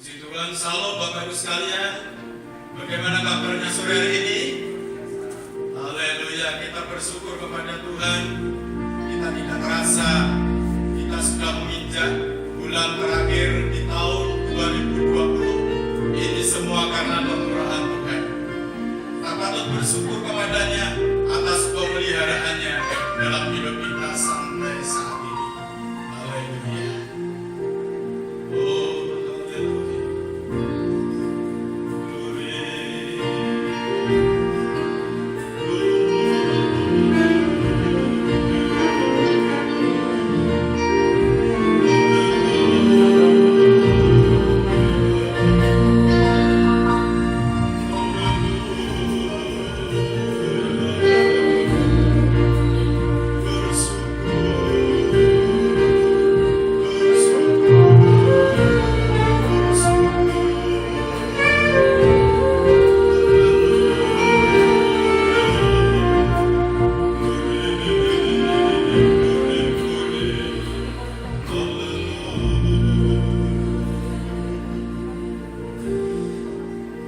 Puji Tuhan, salam Bapak Ibu sekalian. Bagaimana kabarnya sore hari ini? Haleluya, kita bersyukur kepada Tuhan. Kita tidak terasa kita sudah menginjak bulan terakhir di tahun 2020. Ini semua karena kemurahan Tuhan. Kita patut bersyukur kepadanya atas pemeliharaannya dalam hidup kita sampai saat ini. Haleluya. Oh, haleluya.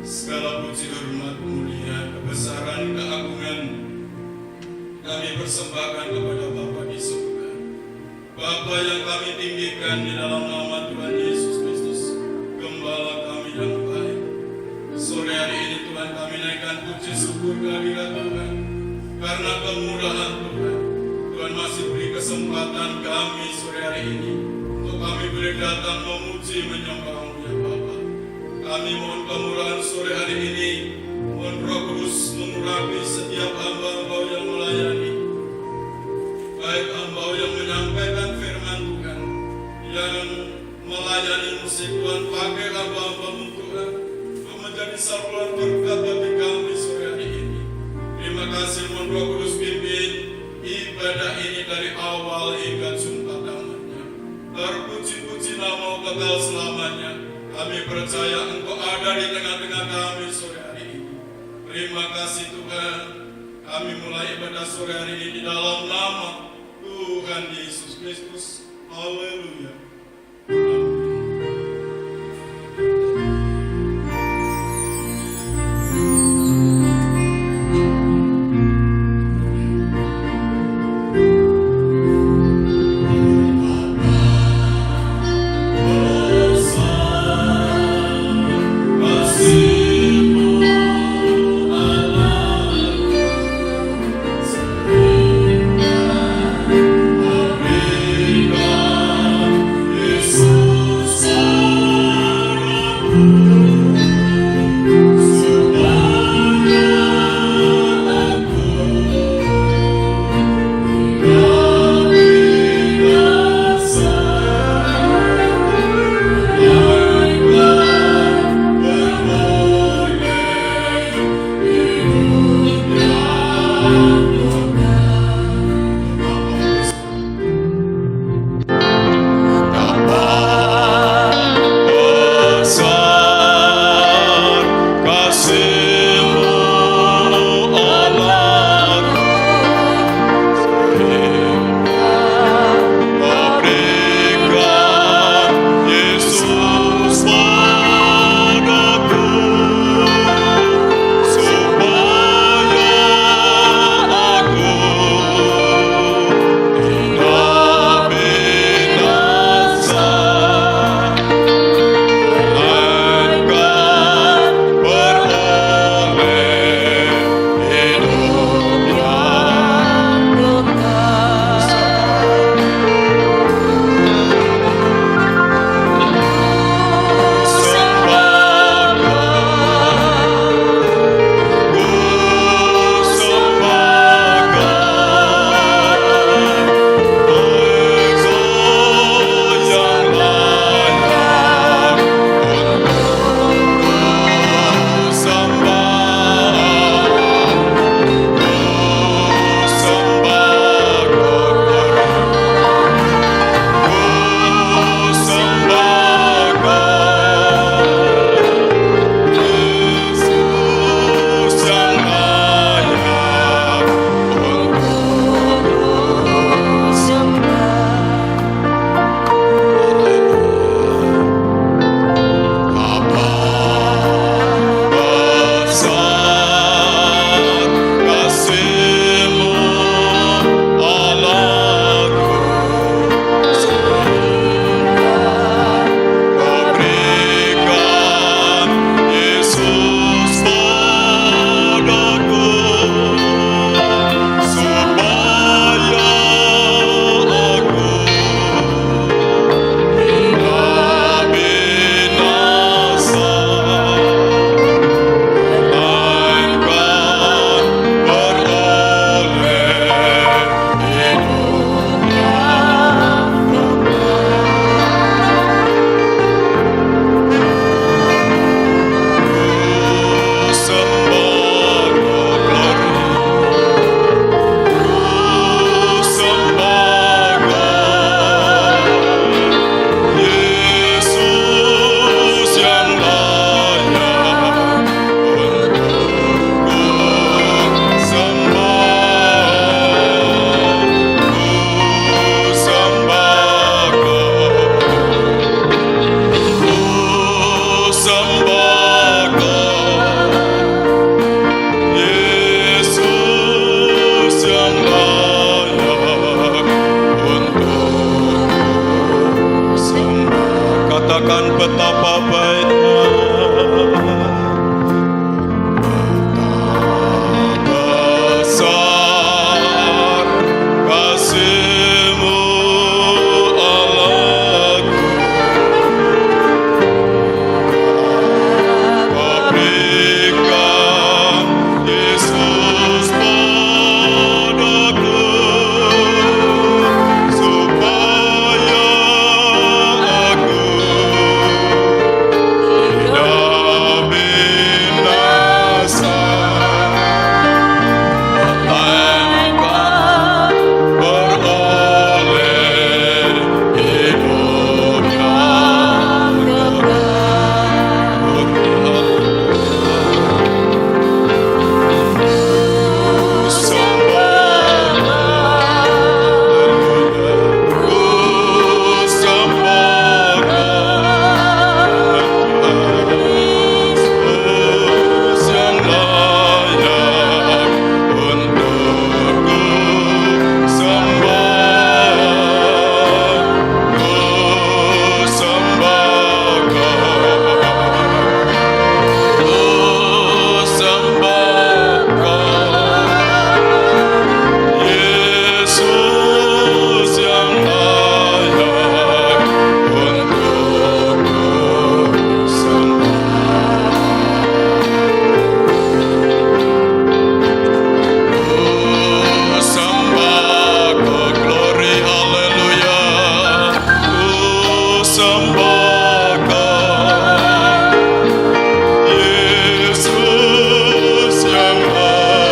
Segala puji, hormat, kemuliaan, kebesaran, keagungan kami persembahkan kepada Bapa di surga. Bapa yang kami tinggikan di dalam nama Tuhan Yesus Kristus, Gembala kami yang baik. Sore hari ini Tuhan kami naikkan puji syukur kehadirat Tuhan, karena kemurahan Tuhan. Tuhan masih beri kesempatan kami sore hari ini untuk kami boleh datang memuji menyembah-Mu ya Bapa. Kami mohon kemurahan sore hari ini, mohon Roh Kudus mengurapi setiap hamba-Hamba yang melayani, baik hamba yang menyampaikan firman Tuhan, yang melayani musik Tuhan, pakai hamba-Hamba-Mu Tuhan, untuk menjadi saluran berkat bagi kami sore hari ini. Terima kasih, mohon Roh Kudus pimpin ibadah ini dari awal hingga jumpa tamatnya. Terpuji-puji nama kekal selamanya. Kami percaya Engkau ada di tengah-tengah kami sore hari ini. Terima kasih Tuhan. Kami mulai ibadah sore hari ini di dalam nama Tuhan Yesus Kristus. Haleluya. Yesus Tuhan betapa baiknya. Besar kasih-Mu Allahku, Kau berikan Yesus padaku, supaya aku tidak binasa, melainkan beroleh hidup yang Yesus yang layak untuk sembah, glory, haleluya, sembah Yesus yang layak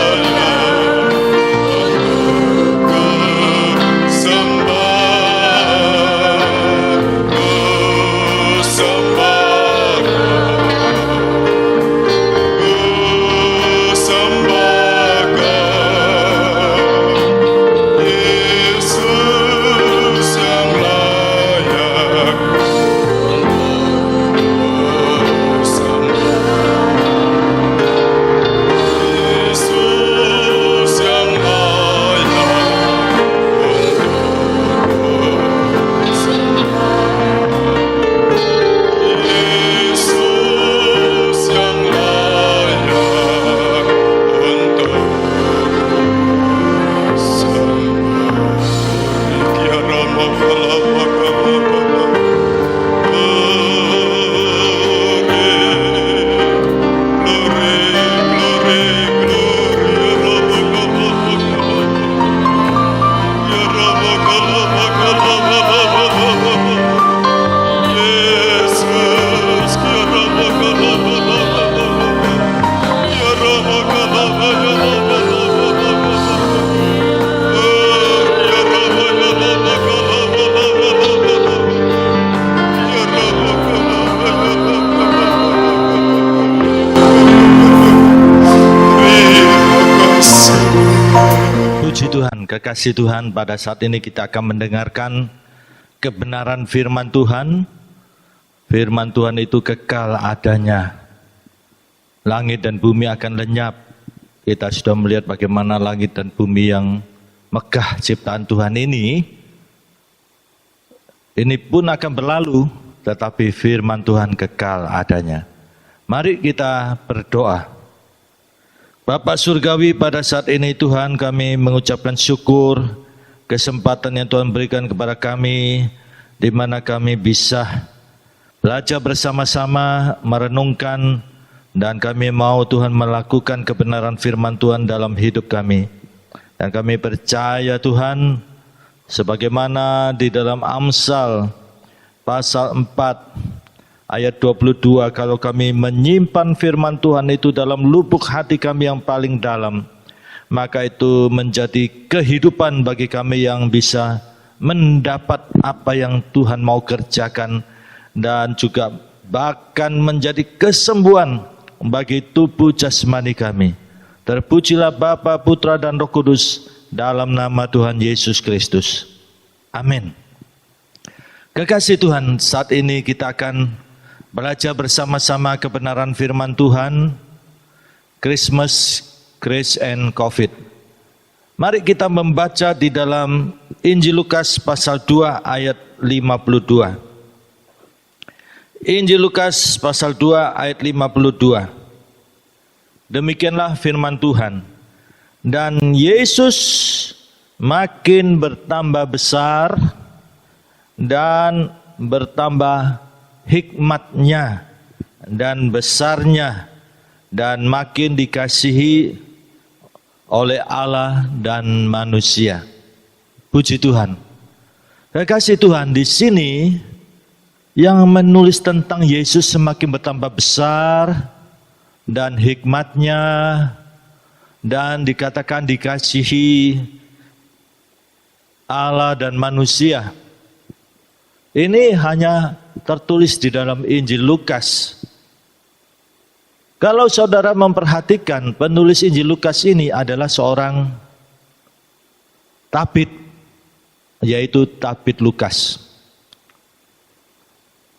Puji Tuhan, kekasih Tuhan, pada saat ini kita akan mendengarkan kebenaran firman Tuhan. Firman Tuhan itu kekal adanya. Langit dan bumi akan lenyap. Kita sudah melihat bagaimana langit dan bumi yang megah ciptaan Tuhan ini pun akan berlalu, tetapi firman Tuhan kekal adanya. Mari kita berdoa. Bapa Surgawi, pada saat ini Tuhan, kami mengucapkan syukur kesempatan yang Tuhan berikan kepada kami, di mana kami bisa belajar bersama-sama, merenungkan, dan kami mau Tuhan melakukan kebenaran firman Tuhan dalam hidup kami. Dan kami percaya Tuhan, sebagaimana di dalam Amsal pasal 4 ayat 22, kalau kami menyimpan firman Tuhan itu dalam lubuk hati kami yang paling dalam, maka itu menjadi kehidupan bagi kami yang bisa mendapat apa yang Tuhan mau kerjakan, dan juga bahkan menjadi kesembuhan bagi tubuh jasmani kami. Terpujilah Bapa, Putra, dan Roh Kudus, dalam nama Tuhan Yesus Kristus. Amin. Kekasih Tuhan, saat ini kita akan belajar bersama-sama kebenaran firman Tuhan, Christmas, Grace and Covid. Mari kita membaca di dalam Injil Lukas pasal 2 ayat 52. Injil Lukas pasal 2 ayat 52. Demikianlah firman Tuhan. Dan Yesus makin bertambah besar dan bertambah hikmatnya dan besarnya, dan makin dikasihi oleh Allah dan manusia. Puji Tuhan. Kekasih Tuhan, di sini yang menulis tentang Yesus semakin bertambah besar dan hikmatnya, dan dikatakan dikasihi Allah dan manusia. Ini hanya tertulis di dalam Injil Lukas. Kalau saudara memperhatikan, penulis Injil Lukas ini adalah seorang tabib, yaitu tabib Lukas.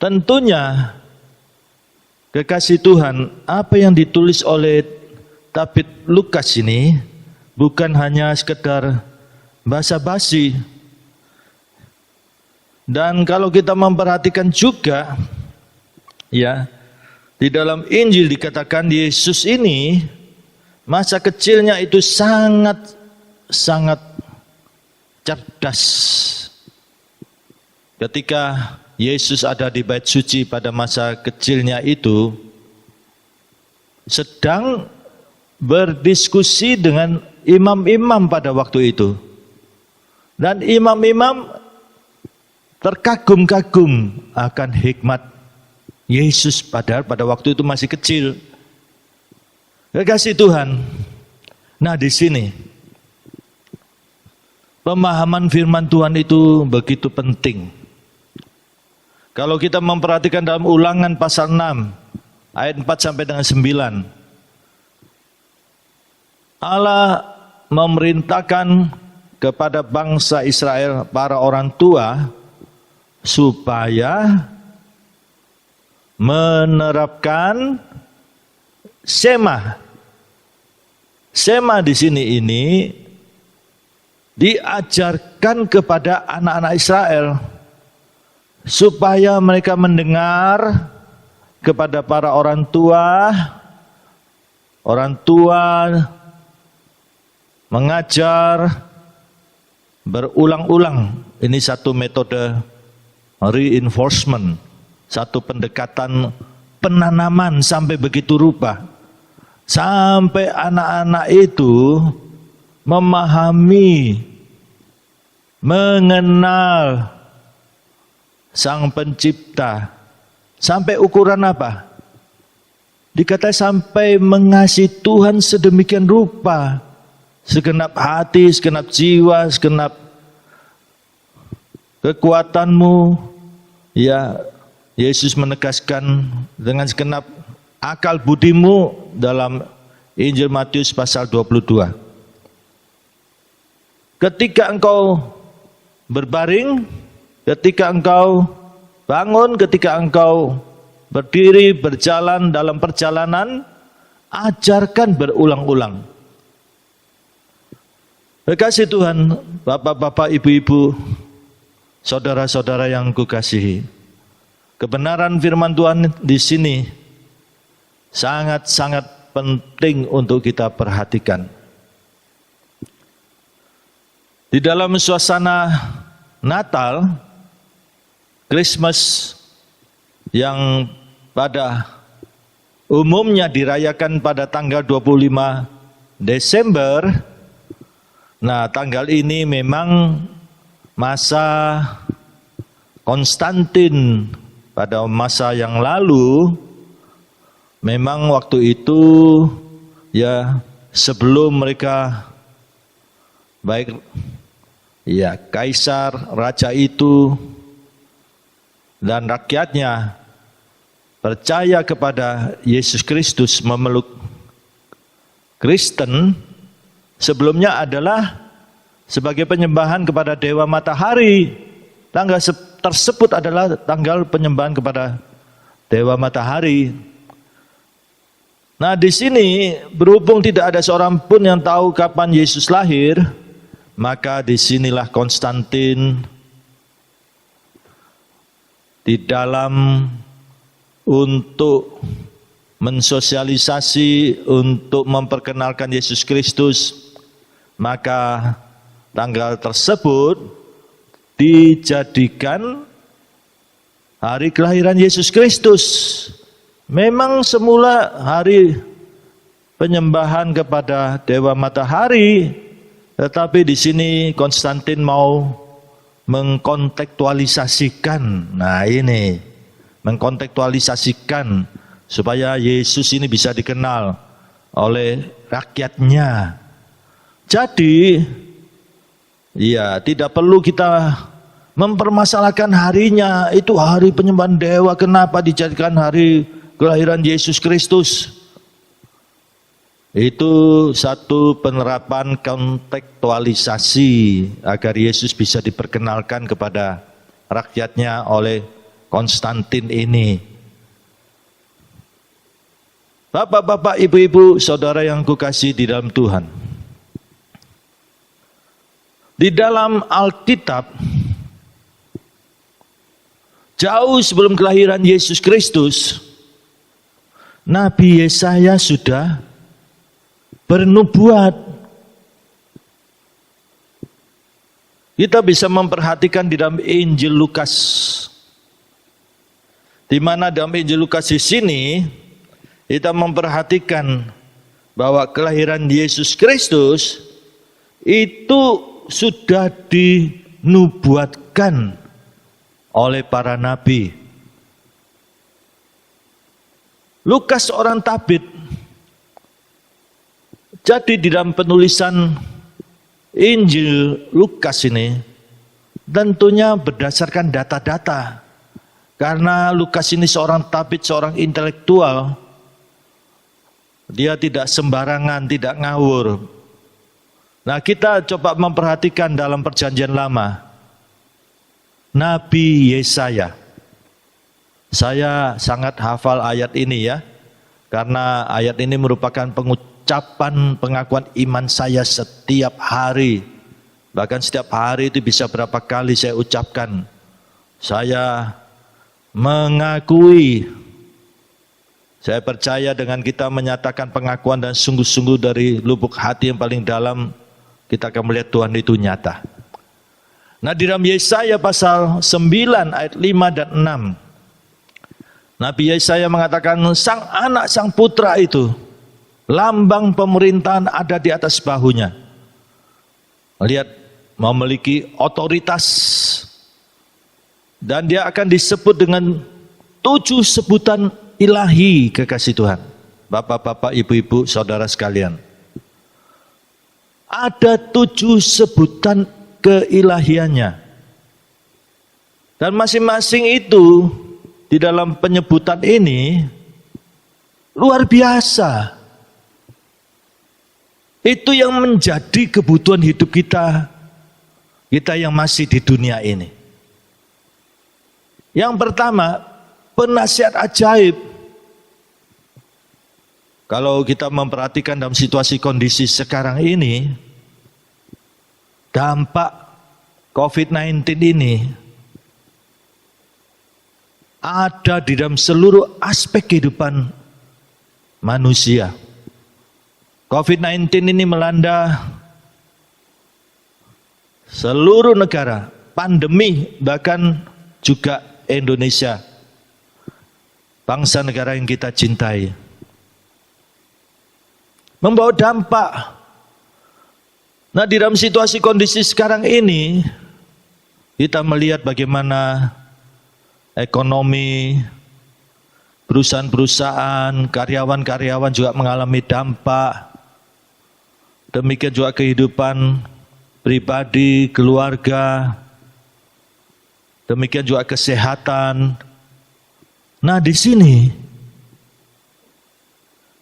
Tentunya, kekasih Tuhan, apa yang ditulis oleh tabib Lukas ini bukan hanya sekedar basa-basi. Dan kalau kita memperhatikan juga, ya, di dalam Injil dikatakan Yesus ini masa kecilnya itu sangat cerdas. Ketika Yesus ada di bait suci pada masa kecilnya itu, sedang berdiskusi dengan imam-imam pada waktu itu. Dan imam-imam terkagum-kagum akan hikmat Yesus, padahal pada waktu itu masih kecil. Kekasih Tuhan. Nah, di sini pemahaman firman Tuhan itu begitu penting. Kalau kita memperhatikan dalam Ulangan pasal 6 ayat 4 sampai dengan 9, Allah memerintahkan kepada bangsa Israel, para orang tua, supaya menerapkan sema. Sema di sini ini diajarkan kepada anak-anak Israel supaya mereka mendengar kepada para orang tua mengajar berulang-ulang. Ini satu metode reinforcement, satu pendekatan penanaman sampai begitu rupa, sampai anak-anak itu memahami, mengenal Sang Pencipta. Sampai ukuran apa? Dikatakan sampai mengasihi Tuhan sedemikian rupa, segenap hati, segenap jiwa, segenap kekuatanmu. Ya, Yesus menegaskan dengan segenap akal budimu dalam Injil Matius pasal 22. Ketika engkau berbaring, ketika engkau bangun, ketika engkau berdiri, berjalan dalam perjalanan, ajarkan berulang-ulang. Kekasih Tuhan, bapak-bapak, ibu-ibu, saudara-saudara yang kukasihi, kebenaran firman Tuhan di sini sangat-sangat penting untuk kita perhatikan. Di dalam suasana Natal, Christmas yang pada umumnya dirayakan pada tanggal 25 Desember, nah tanggal ini memang masa Konstantin pada masa yang lalu, memang waktu itu ya sebelum mereka baik ya kaisar, raja itu dan rakyatnya percaya kepada Yesus Kristus, memeluk Kristen, sebelumnya adalah sebagai penyembahan kepada dewa matahari. Tanggal tersebut adalah tanggal penyembahan kepada dewa matahari. Nah, di sini berhubung tidak ada seorang pun yang tahu kapan Yesus lahir, maka disinilah Konstantin di dalam untuk mensosialisasi, untuk memperkenalkan Yesus Kristus, maka tanggal tersebut dijadikan hari kelahiran Yesus Kristus. Memang semula hari penyembahan kepada dewa matahari, tetapi di sini Konstantin mau mengkontekstualisasikan. Nah ini, mengkontekstualisasikan supaya Yesus ini bisa dikenal oleh rakyatnya. Jadi, ya tidak perlu kita mempermasalahkan harinya. Itu hari penyembahan dewa, kenapa dijadikan hari kelahiran Yesus Kristus? Itu satu penerapan kontekstualisasi agar Yesus bisa diperkenalkan kepada rakyatnya oleh Konstantin ini. Bapak-bapak, ibu-ibu, saudara yang kukasihi di dalam Tuhan. Di dalam Alkitab, jauh sebelum kelahiran Yesus Kristus, Nabi Yesaya sudah bernubuat. Kita bisa memperhatikan di dalam Injil Lukas, di mana dalam Injil Lukas di sini kita memperhatikan bahwa kelahiran Yesus Kristus itu sudah dinubuatkan oleh para nabi. Lukas seorang tabib. Jadi di dalam penulisan Injil Lukas ini tentunya berdasarkan data-data. Karena Lukas ini seorang tabib, seorang intelektual. Dia tidak sembarangan, tidak ngawur. Nah, kita coba memperhatikan dalam Perjanjian Lama. Nabi Yesaya. Saya sangat hafal ayat ini ya. Karena ayat ini merupakan pengucapan pengakuan iman saya setiap hari. Bahkan setiap hari itu bisa berapa kali saya ucapkan. Saya mengakui. Saya percaya dengan kita menyatakan pengakuan dan sungguh-sungguh dari lubuk hati yang paling dalam, kita akan melihat Tuhan itu nyata. Nah, di dalam Yesaya pasal 9 ayat 5 dan 6. Nabi Yesaya mengatakan, sang anak, sang putra itu, lambang pemerintahan ada di atas bahunya. Lihat, memiliki otoritas. Dan dia akan disebut dengan 7 sebutan ilahi, kekasih Tuhan. Bapak-bapak, ibu-ibu, saudara sekalian. Ada 7 sebutan keilahiannya. Dan masing-masing itu di dalam penyebutan ini luar biasa. Itu yang menjadi kebutuhan hidup kita, kita yang masih di dunia ini. Yang pertama, penasihat ajaib. Kalau kita memperhatikan dalam situasi kondisi sekarang ini, dampak COVID-19 ini ada di dalam seluruh aspek kehidupan manusia. COVID-19 ini melanda seluruh negara, pandemi bahkan juga Indonesia, bangsa negara yang kita cintai. Membawa dampak. Nah, di dalam situasi kondisi sekarang ini, kita melihat bagaimana ekonomi, perusahaan-perusahaan, karyawan-karyawan juga mengalami dampak. Demikian juga kehidupan pribadi, keluarga, demikian juga kesehatan. Nah, di sini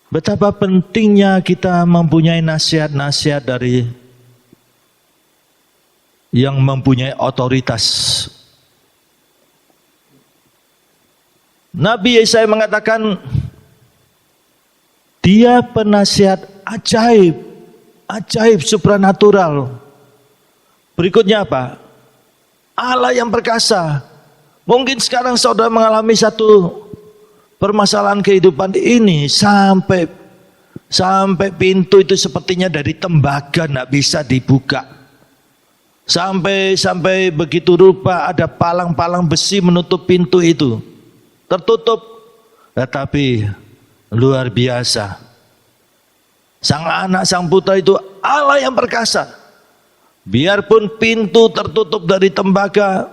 betapa pentingnya kita mempunyai nasihat-nasihat dari yang mempunyai otoritas. Nabi Yesaya mengatakan dia penasihat ajaib, ajaib supranatural. Berikutnya apa? Allah yang perkasa. Mungkin sekarang saudara mengalami satu permasalahan kehidupan ini sampai pintu itu sepertinya dari tembaga tidak bisa dibuka. Sampai begitu rupa ada palang-palang besi menutup pintu itu. Tertutup. Tetapi luar biasa. Sang anak, sang putra itu Allah yang perkasa. Biarpun pintu tertutup dari tembaga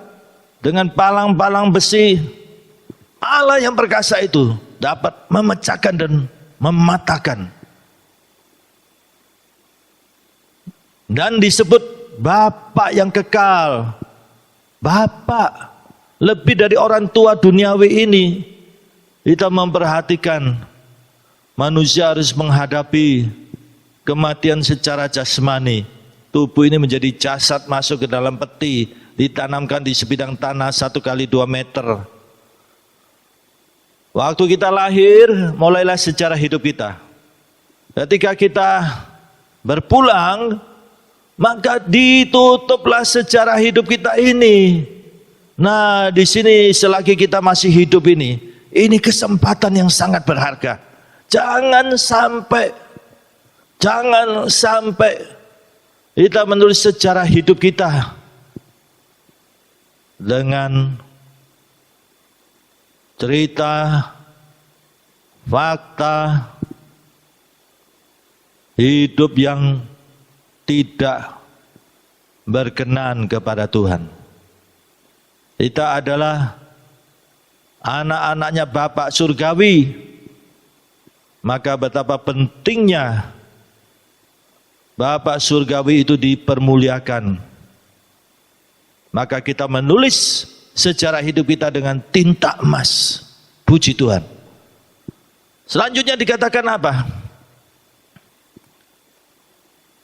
dengan palang-palang besi, Allah yang perkasa itu dapat memecahkan dan mematahkan. Dan disebut Bapa yang kekal. Bapa lebih dari orang tua duniawi ini. Kita memperhatikan manusia harus menghadapi kematian secara jasmani. Tubuh ini menjadi jasad masuk ke dalam peti, ditanamkan di sebidang tanah 1 kali 2 meter. Waktu kita lahir, mulailah sejarah hidup kita. Ketika kita berpulang, maka ditutuplah sejarah hidup kita ini. Nah, di sini selagi kita masih hidup ini kesempatan yang sangat berharga. Jangan sampai kita menulis sejarah hidup kita dengan cerita, fakta, hidup yang tidak berkenan kepada Tuhan. Kita adalah anak-anaknya Bapak Surgawi, maka betapa pentingnya Bapak Surgawi itu dipermuliakan. Maka kita menulis sejarah hidup kita dengan tinta emas. Puji Tuhan. Selanjutnya dikatakan apa?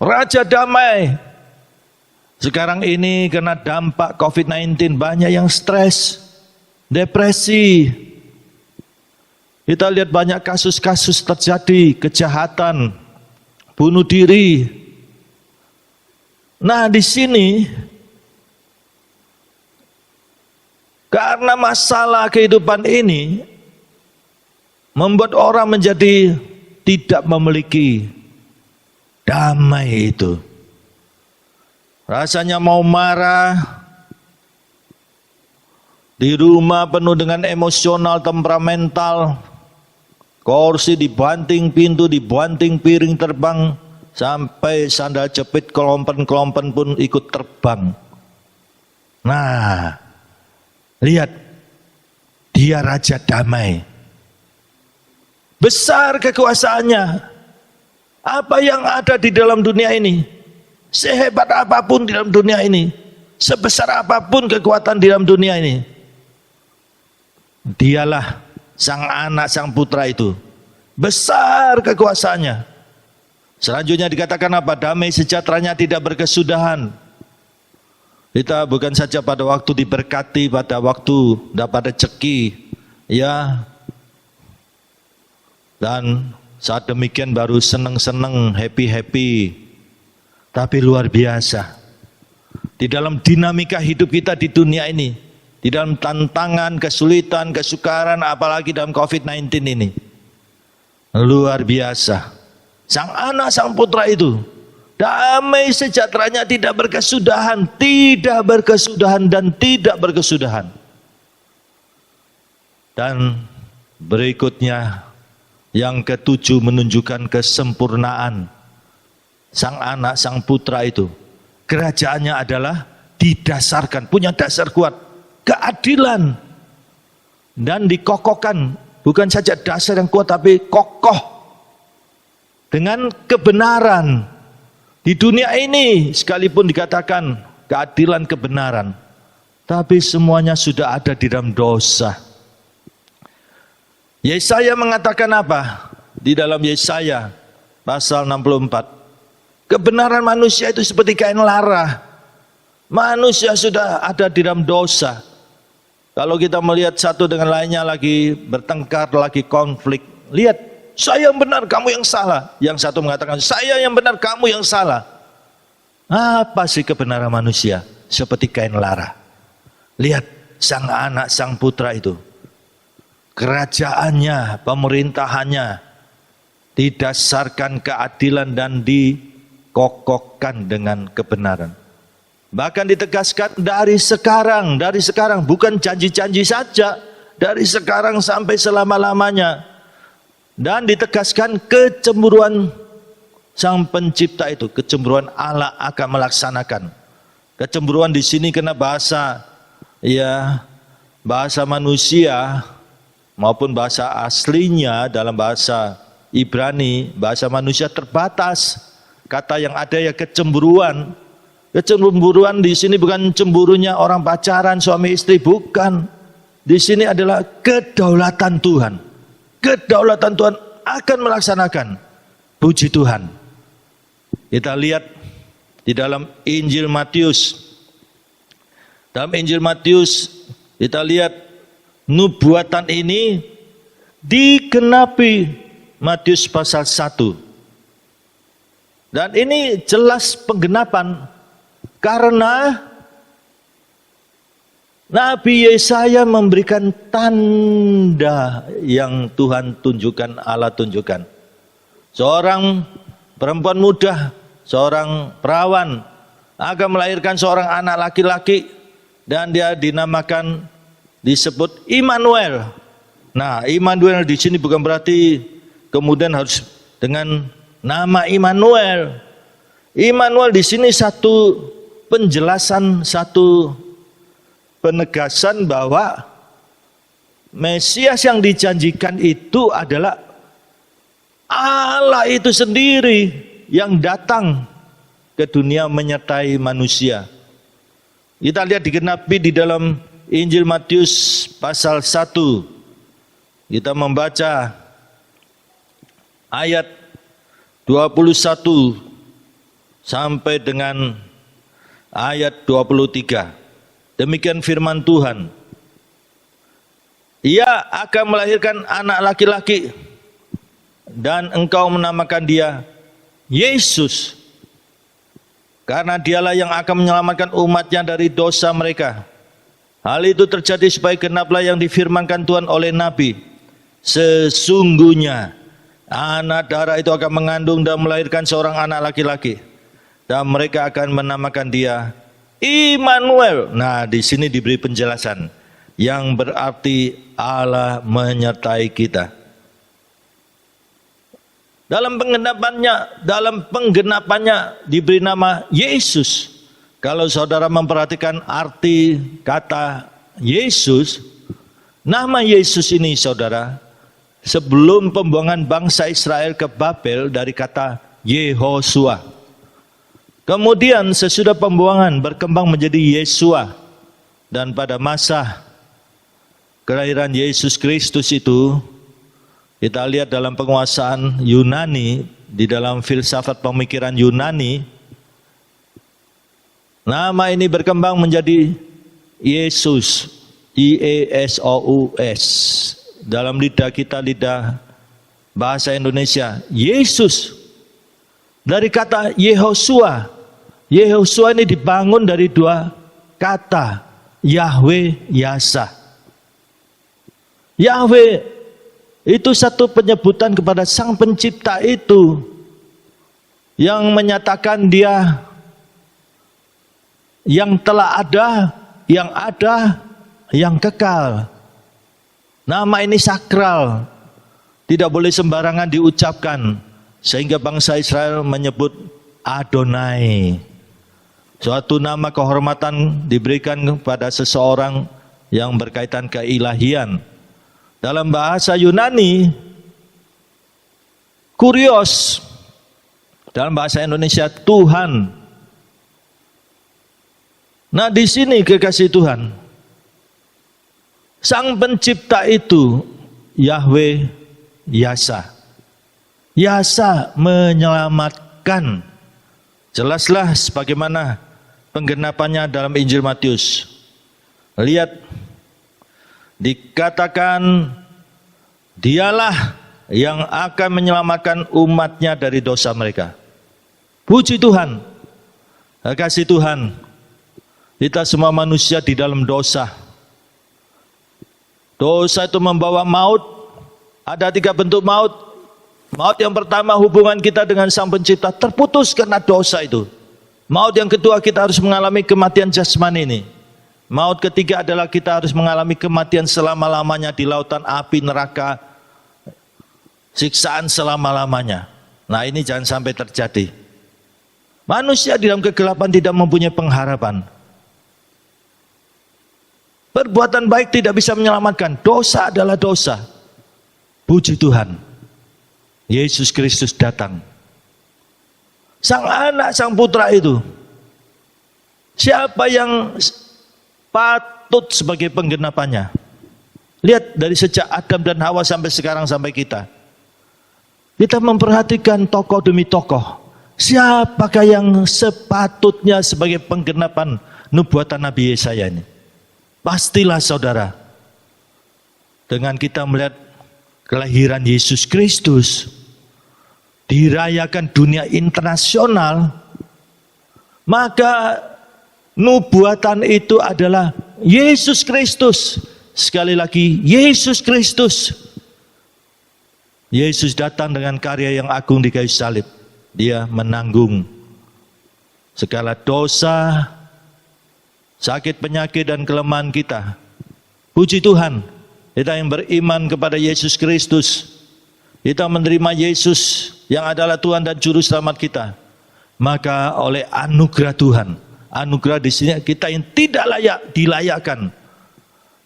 Raja damai. Sekarang ini kena dampak COVID-19 banyak yang stres, depresi. Kita lihat banyak kasus-kasus terjadi, kejahatan, bunuh diri. Nah, di sini karena masalah kehidupan ini membuat orang menjadi tidak memiliki damai itu. Rasanya mau marah, di rumah penuh dengan emosional, temperamental, kursi dibanting, pintu dibanting, piring terbang, sampai sandal jepit, kelompen-kelompen pun ikut terbang. Nah, lihat, dia raja damai. Besar kekuasaannya. Apa yang ada di dalam dunia ini? Sehebat apapun di dalam dunia ini, sebesar apapun kekuatan di dalam dunia ini, dialah sang anak, sang putra itu. Besar kekuasaannya. Selanjutnya dikatakan apa? Damai sejahteranya tidak berkesudahan. Kita bukan saja pada waktu diberkati, pada waktu dapat rezeki, ya, dan saat demikian baru seneng-seneng, happy-happy. Tapi luar biasa. Di dalam dinamika hidup kita di dunia ini, di dalam tantangan, kesulitan, kesukaran, apalagi dalam COVID-19 ini, luar biasa. Sang anak, sang putra itu, damai sejahteranya tidak berkesudahan dan tidak berkesudahan. Dan berikutnya, yang ketujuh menunjukkan kesempurnaan sang anak, sang putra itu. Kerajaannya adalah didasarkan, punya dasar kuat, keadilan, dan dikokohkan. Bukan saja dasar yang kuat, tapi kokoh dengan kebenaran. Di dunia ini sekalipun dikatakan keadilan, kebenaran, tapi semuanya sudah ada di dalam dosa. Yesaya mengatakan apa? Di dalam Yesaya pasal 64. Kebenaran manusia itu seperti kain lara. Manusia sudah ada di dalam dosa. Kalau kita melihat satu dengan lainnya lagi bertengkar, lagi konflik, lihat, saya yang benar, kamu yang salah. Yang satu mengatakan, saya yang benar, kamu yang salah. Apa sih kebenaran manusia? Seperti kain lara. Lihat sang anak, sang putra itu. kerajaannya, pemerintahannya didasarkan keadilan dan dikokohkan dengan kebenaran. Bahkan ditegaskan dari sekarang, bukan janji-janji saja, dari sekarang sampai selama-lamanya. Dan ditegaskan kecemburuan Sang Pencipta itu, kecemburuan Allah akan melaksanakan. Kecemburuan di sini kena bahasa manusia maupun bahasa aslinya dalam bahasa Ibrani, bahasa manusia terbatas. Kata yang ada ya kecemburuan. Kecemburuan di sini bukan cemburunya orang pacaran suami istri, bukan. Di sini adalah kedaulatan Tuhan. Kedaulatan Tuhan akan melaksanakan. Puji Tuhan. Kita lihat di dalam Injil Matius. Dalam Injil Matius kita lihat nubuatan ini digenapi. Matius pasal 1. Dan ini jelas penggenapan. Karena Nabi Yesaya memberikan tanda yang Tuhan tunjukkan, Allah tunjukkan. Seorang perempuan muda, seorang perawan akan melahirkan seorang anak laki-laki dan dia disebut Immanuel. Nah, Immanuel di sini bukan berarti kemudian harus dengan nama Immanuel. Immanuel di sini satu penjelasan, satu penegasan bahwa Mesias yang dijanjikan itu adalah Allah itu sendiri yang datang ke dunia menyertai manusia. Kita lihat digenapi di dalam Injil Matius pasal 1. Kita membaca ayat 21 sampai dengan ayat 23. Demikian firman Tuhan. Ia akan melahirkan anak laki-laki dan engkau menamakan dia Yesus, karena dialah yang akan menyelamatkan umatnya dari dosa mereka. Hal itu terjadi supaya genaplah yang difirmankan Tuhan oleh Nabi. Sesungguhnya anak darah itu akan mengandung dan melahirkan seorang anak laki-laki, dan mereka akan menamakan dia Immanuel. Nah, di sini diberi penjelasan yang berarti Allah menyertai kita. Dalam penggenapannya diberi nama Yesus. Kalau saudara memperhatikan arti kata Yesus, nama Yesus ini saudara, sebelum pembuangan bangsa Israel ke Babel dari kata Yehosua. Kemudian sesudah pembuangan berkembang menjadi Yesua. Dan pada masa kelahiran Yesus Kristus itu, kita lihat dalam penguasaan Yunani, di dalam filsafat pemikiran Yunani, nama ini berkembang menjadi Yesus, I-E-S-O-U-S. Dalam lidah kita, lidah bahasa Indonesia, Yesus. Dari kata Yehosua. Yehosua ini dibangun dari dua kata, Yahweh, Yasa. Yahweh itu satu penyebutan kepada Sang Pencipta itu, yang menyatakan dia yang telah ada, yang kekal. Nama ini sakral, tidak boleh sembarangan diucapkan, sehingga bangsa Israel menyebut Adonai. Suatu nama kehormatan diberikan kepada seseorang yang berkaitan keilahian. Dalam bahasa Yunani, Kurios. Dalam bahasa Indonesia, Tuhan. Nah, di sini kekasih Tuhan, Sang Pencipta itu Yahweh Yasa. Yasa menyelamatkan. Jelaslah sebagaimana penggenapannya dalam Injil Matius. Lihat, dikatakan dialah yang akan menyelamatkan umatnya dari dosa mereka. Puji Tuhan. Kasih Tuhan, kita semua manusia di dalam dosa. Dosa itu membawa maut. Ada 3 bentuk maut. Maut yang pertama, hubungan kita dengan Sang Pencipta terputus karena dosa itu. Maut yang kedua, kita harus mengalami kematian jasmani ini. Maut ketiga adalah kita harus mengalami kematian selama-lamanya di lautan api neraka, siksaan selama-lamanya. Nah, ini jangan sampai terjadi. Manusia di dalam kegelapan tidak mempunyai pengharapan. Perbuatan baik tidak bisa menyelamatkan. Dosa adalah dosa. Puji Tuhan, Yesus Kristus datang. Sang anak, sang putra itu, siapa yang patut sebagai penggenapannya? Lihat dari sejak Adam dan Hawa sampai sekarang, sampai kita. Kita memperhatikan tokoh demi tokoh. Siapakah yang sepatutnya sebagai penggenapan nubuatan Nabi Yesaya ini? Pastilah saudara, dengan kita melihat kelahiran Yesus Kristus, dirayakan dunia internasional, maka nubuatan itu adalah Yesus Kristus. Sekali lagi, Yesus Kristus. Yesus datang dengan karya yang agung di kayu salib. Dia menanggung segala dosa, sakit, penyakit, dan kelemahan kita. Puji Tuhan, kita yang beriman kepada Yesus Kristus, kita menerima Yesus yang adalah Tuhan dan Juru Selamat kita. Maka oleh anugerah Tuhan, anugerah di sini kita yang tidak layak dilayakkan,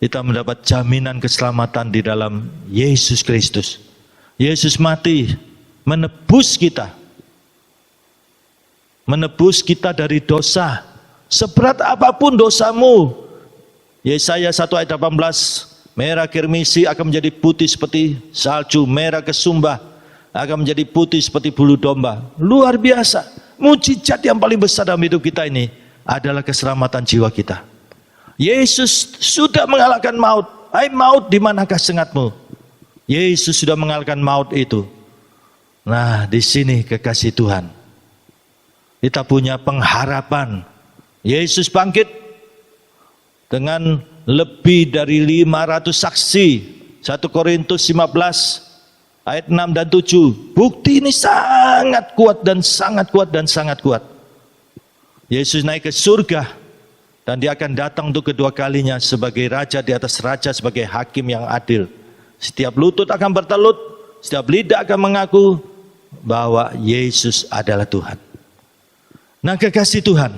kita mendapat jaminan keselamatan di dalam Yesus Kristus. Yesus mati menebus kita dari dosa. Seberat apapun dosamu, Yesaya 1 ayat 18, merah kirmisi akan menjadi putih seperti salju, merah kesumbah akan menjadi putih seperti bulu domba. Luar biasa. Mujizat yang paling besar dalam hidup kita ini adalah keselamatan jiwa kita. Yesus sudah mengalahkan maut. Hai maut, di manakah sengatmu? Yesus sudah mengalahkan maut itu. Nah, di sini kekasih Tuhan, kita punya pengharapan. Yesus bangkit dengan lebih dari 500 saksi. 1 Korintus 15 ayat 6 dan 7. Bukti ini sangat kuat dan sangat kuat dan sangat kuat. Yesus naik ke surga dan dia akan datang untuk kedua kalinya sebagai raja di atas raja, sebagai hakim yang adil. Setiap lutut akan bertelut, setiap lidah akan mengaku bahwa Yesus adalah Tuhan. Nah, kekasih Tuhan,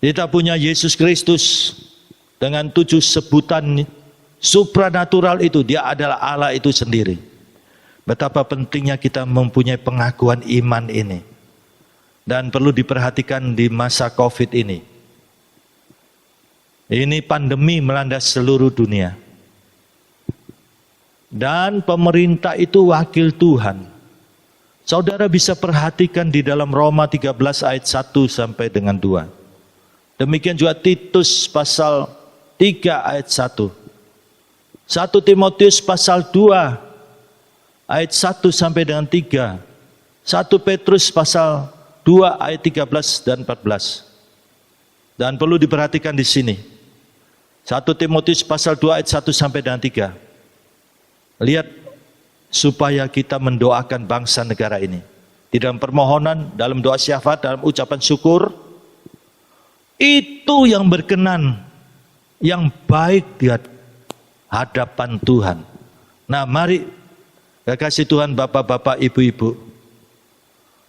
kita punya Yesus Kristus dengan 7 sebutan supranatural itu. Dia adalah Allah itu sendiri. Betapa pentingnya kita mempunyai pengakuan iman ini. Dan perlu diperhatikan di masa COVID ini. Ini pandemi melanda seluruh dunia. Dan pemerintah itu wakil Tuhan. Saudara bisa perhatikan di dalam Roma 13 ayat 1 sampai dengan 2. Demikian juga Titus pasal 3 ayat 1. 1 Timotius pasal 2 ayat 1 sampai dengan 3. 1 Petrus pasal 2 ayat 13 dan 14. Dan perlu diperhatikan di sini. 1 Timotius pasal 2 ayat 1 sampai dengan 3. Lihat, supaya kita mendoakan bangsa negara ini. Di dalam permohonan, dalam doa syafaat, dalam ucapan syukur. Itu yang berkenan, yang baik di hadapan Tuhan. Nah, mari kekasih Tuhan, bapak-bapak, ibu-ibu,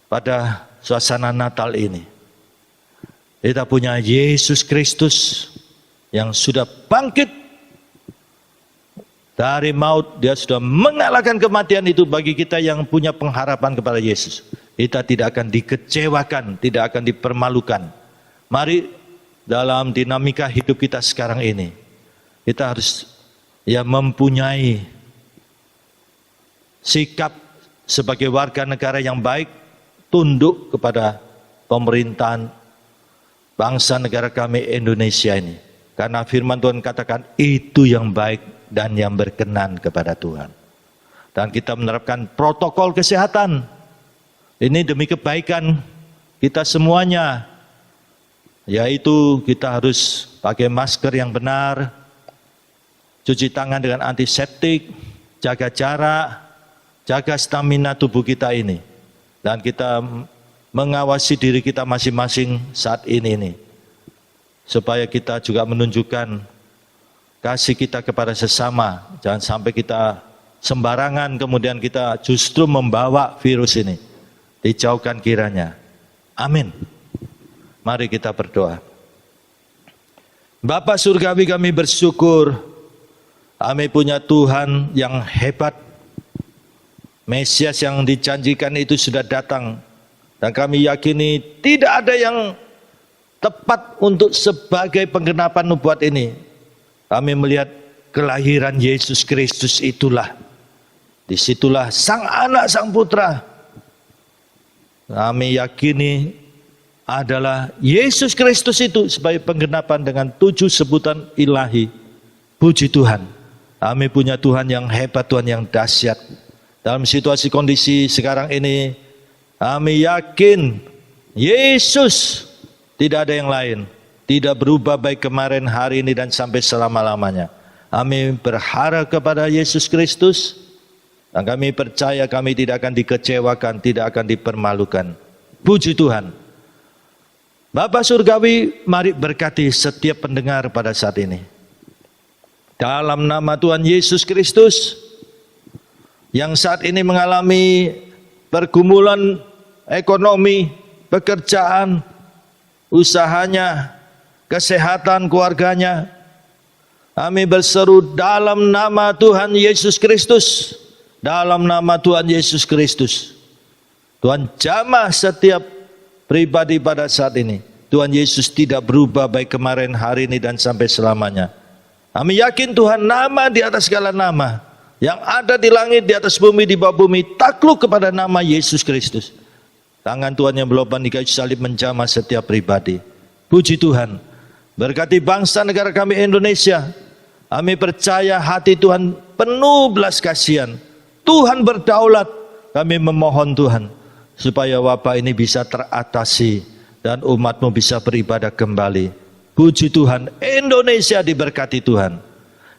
pada suasana Natal ini, kita punya Yesus Kristus yang sudah bangkit dari maut. Dia sudah mengalahkan kematian itu. Bagi kita yang punya pengharapan kepada Yesus, kita tidak akan dikecewakan, tidak akan dipermalukan. Mari dalam dinamika hidup kita sekarang ini, kita harus mempunyai sikap sebagai warga negara yang baik, tunduk kepada pemerintahan bangsa negara kami Indonesia ini. Karena firman Tuhan katakan itu yang baik dan yang berkenan kepada Tuhan. Dan kita menerapkan protokol kesehatan. Ini demi kebaikan kita semuanya. Yaitu kita harus pakai masker yang benar. cuci tangan dengan antiseptik, jaga jarak, jaga stamina tubuh kita ini. Dan kita mengawasi diri kita masing-masing saat ini. Supaya kita juga menunjukkan kasih kita kepada sesama. Jangan sampai kita sembarangan kemudian kita justru membawa virus ini. Dijauhkan kiranya. Amin. Mari kita berdoa. Bapa surgawi, kami bersyukur kami punya Tuhan yang hebat. Mesias yang dijanjikan itu sudah datang. Dan kami yakini tidak ada yang tepat untuk sebagai penggenapan nubuat ini. Kami melihat kelahiran Yesus Kristus itulah. Disitulah Sang Anak, Sang Putra. Kami yakini adalah Yesus Kristus itu sebagai penggenapan dengan 7 sebutan ilahi. Puji Tuhan. Kami punya Tuhan yang hebat, Tuhan yang dahsyat. Dalam situasi kondisi sekarang ini, kami yakin Yesus tidak ada yang lain. Tidak berubah baik kemarin, hari ini, dan sampai selama-lamanya. Kami berharap kepada Yesus Kristus. Dan kami percaya kami tidak akan dikecewakan, tidak akan dipermalukan. Puji Tuhan. Bapa surgawi, mari berkati setiap pendengar pada saat ini. Dalam nama Tuhan Yesus Kristus, yang saat ini mengalami pergumulan ekonomi, pekerjaan, usahanya, kesehatan keluarganya, kami berseru dalam nama Tuhan Yesus Kristus. Dalam nama Tuhan Yesus Kristus, Tuhan jamah setiap pribadi pada saat ini. Tuhan Yesus tidak berubah baik kemarin, hari ini, dan sampai selamanya. Kami yakin Tuhan nama di atas segala nama, yang ada di langit, di atas bumi, di bawah bumi, takluk kepada nama Yesus Kristus. Tangan Tuhan yang berloban di kayu salib menjamah setiap pribadi. Puji Tuhan. Berkati bangsa negara kami Indonesia. Kami percaya hati Tuhan penuh belas kasihan. Tuhan berdaulat. Kami memohon Tuhan supaya wabah ini bisa teratasi dan umat-Mu bisa beribadah kembali. Puji Tuhan, Indonesia diberkati Tuhan.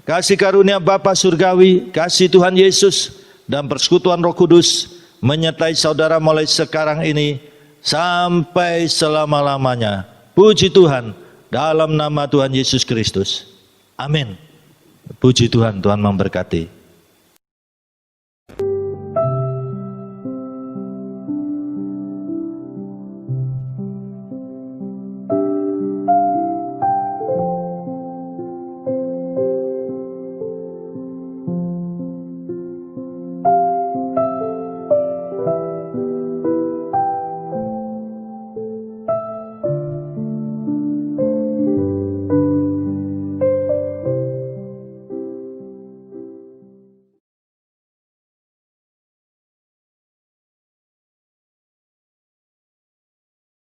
Kasih karunia Bapa surgawi, kasih Tuhan Yesus dan persekutuan Roh Kudus menyertai saudara mulai sekarang ini sampai selama-lamanya. Puji Tuhan, dalam nama Tuhan Yesus Kristus. Amin. Puji Tuhan, Tuhan memberkati.